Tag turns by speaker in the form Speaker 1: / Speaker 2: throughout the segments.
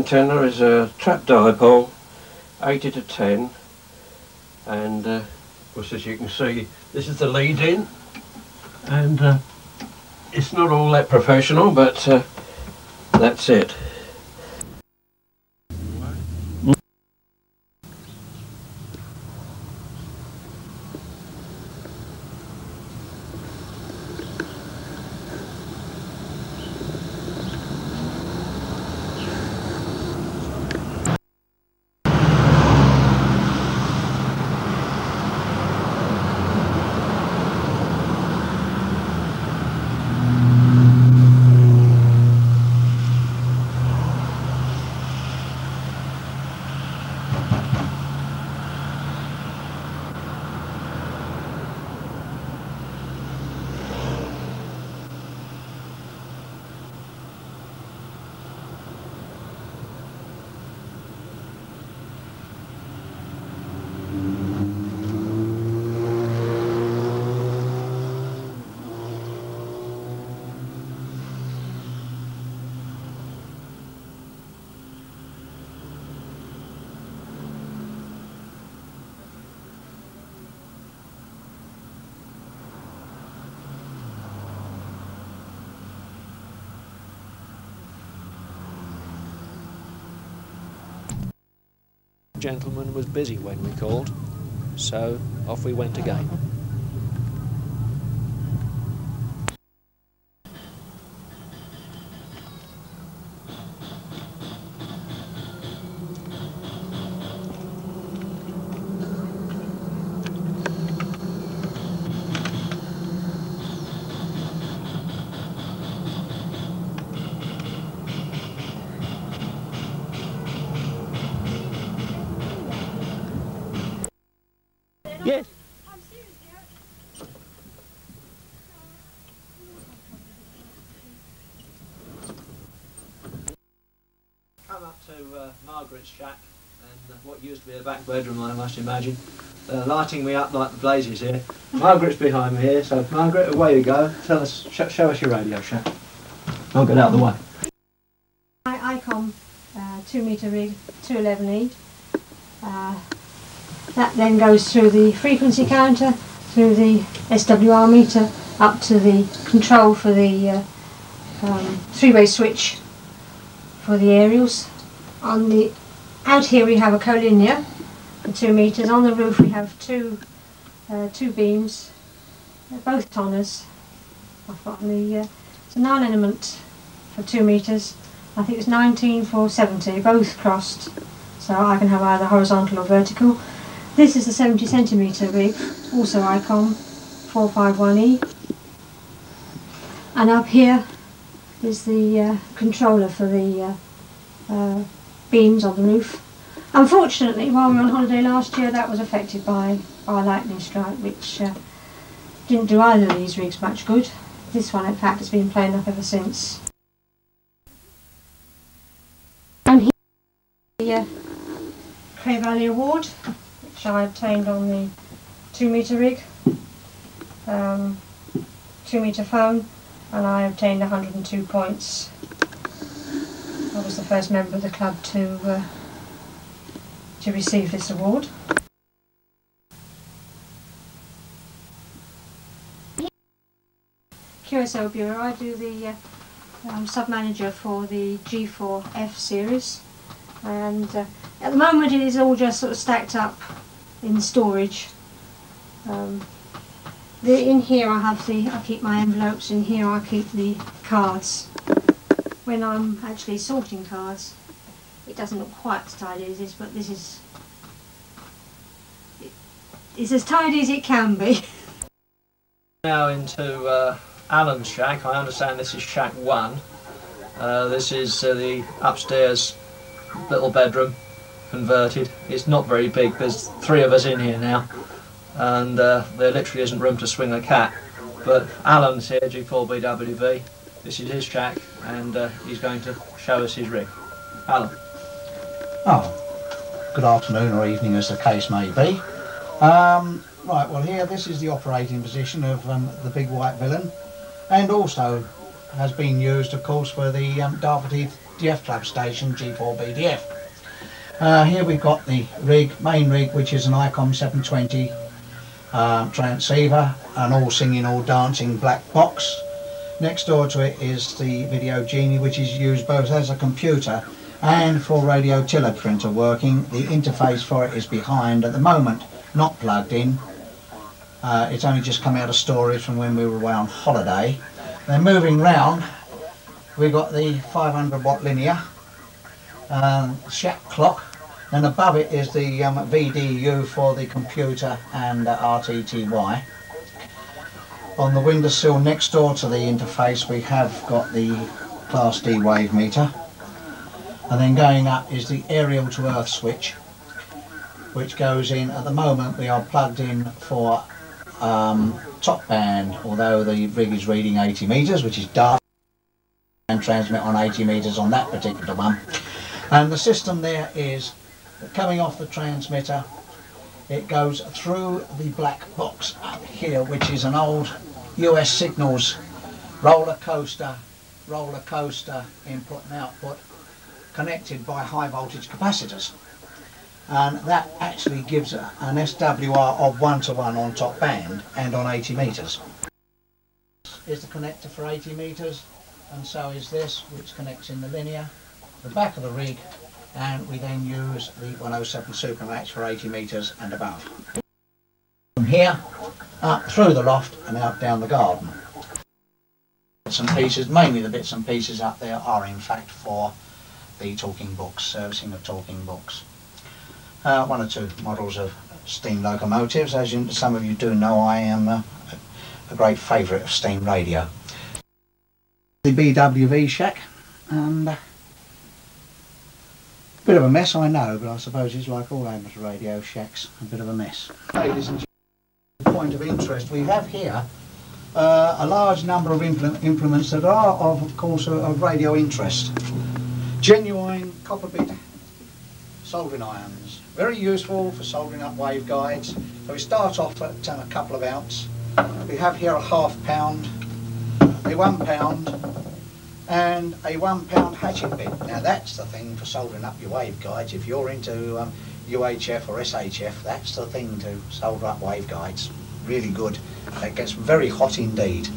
Speaker 1: Antenna is a trap dipole, 80 to 10, and of course, as you can see, this is the lead in, and it's not all that professional, but that's it.
Speaker 2: The gentleman was busy when we called, so off we went again.
Speaker 1: Yes. Come up to Margaret's shack, and what used to be a back bedroom, I must imagine. Lighting me up like the blazes here. Margaret's behind me here, so Margaret, away you go. Tell us, show us your radio shack. I'll get out of the way.
Speaker 3: ICOM 2 metre rig, 211E. That then goes through the frequency counter, through the SWR meter, up to the control for the three-way switch for the aerials. On the out here we have a collinear for 2 meters. On the roof we have two beams, both tonners. I've got it's a 9-element for 2 meters. I think it's 19 for 70, both crossed, so I can have either horizontal or vertical. This is a 70 centimetre rig, also ICOM 451E. And up here is the controller for the beams on the roof. Unfortunately, while we were on holiday last year, that was affected by a lightning strike, which didn't do either of these rigs much good. This one, in fact, has been playing up ever since. And here the Cray Valley Award, which I obtained on the 2 metre rig, 2 metre phone, and I obtained 102 points. I was the first member of the club to receive this award. QSL Bureau, I do the sub-manager for the G4F series, and at the moment it is all just sort of stacked up in storage. In here I keep my envelopes, in here I keep the cards. When I'm actually sorting cards, it doesn't look quite as tidy as this, but this is it's as tidy as it can be.
Speaker 1: Now into Alan's shack. I understand this is shack 1. This is the upstairs little bedroom converted. It's not very big, there's 3 of us in here now, and there literally isn't room to swing a cat. But Alan's here, G4BWV. This is his shack, and he's going to show us his rig. Alan.
Speaker 4: Oh, good afternoon or evening as the case may be. Right, well here this is the operating position of the big white villain, and also has been used of course for the Dartford Heath DF club station, G4BDF. Here we've got the main rig, which is an ICOM 720 transceiver, an all singing, all dancing black box. Next door to it is the Video Genie, which is used both as a computer and for radio teleprinter working. The interface for it is behind at the moment, not plugged in. It's only just come out of storage from when we were away on holiday. Then moving round, we've got the 500 watt linear shack clock, and above it is the VDU for the computer and RTTY. On the windowsill next door to the interface we have got the Class D wave meter, and then going up is the aerial to earth switch, which goes in. At the moment we are plugged in for top band, although the rig is reading 80 metres, which is dark, and transmit on 80 metres on that particular one. And the system there is coming off the transmitter, it goes through the black box up here, which is an old US Signals roller coaster input and output, connected by high voltage capacitors, and that actually gives an SWR of 1:1 on top band and on 80 metres. Is the connector for 80 metres, and so is this, which connects in the linear, the back of the rig, and we then use the 107 Supermax for 80 metres and above. From here up through the loft and out down the garden. Bits and pieces, mainly the bits and pieces up there are in fact for the talking books, servicing of talking books. One or two models of steam locomotives. As some of you do know, I am a great favourite of steam radio. The BWV shack, and bit of a mess, I know, but I suppose it's like all amateur radio shacks, a bit of a mess. Ladies and gentlemen, point of interest, we have here a large number of implements that are of course of radio interest. Genuine copper bit soldering irons, very useful for soldering up waveguides. So we start off at a couple of ounce. We have here a ½ pound, a 1 pound, and a 1 pound hatchet bit. Now that's the thing for soldering up your waveguides. If you're into UHF or SHF, that's the thing to solder up waveguides. Really good. It gets very hot indeed.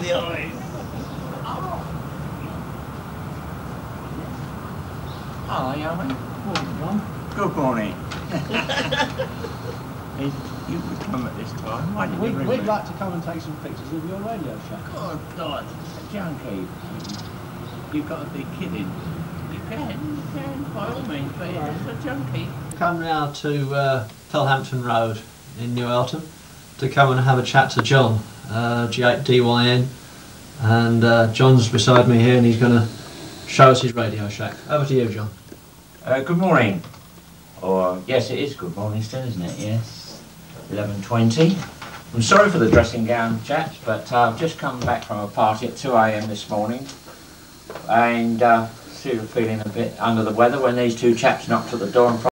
Speaker 5: The eyes.
Speaker 4: Hello, Yeoman. Morning, John.
Speaker 5: Good morning. You could come at this time. Why did you ring
Speaker 2: We'd
Speaker 5: me?
Speaker 2: like to come and take some pictures of your radio shack.
Speaker 5: Oh God, junkie. You've got to be kidding. You can, by all means, but it's a junkie.
Speaker 1: Come now to Pelhampton Road in New Elton to come and have a chat to John, G8DYN, and John's beside me here and he's going to show us his radio shack. Over to you, John.
Speaker 5: Good morning. Or yes, it is good morning still, isn't it? Yes. 11:20. I'm sorry for the dressing gown, chaps, but I've just come back from a party at 2 AM this morning, and she was feeling a bit under the weather when these two chaps knocked at the door and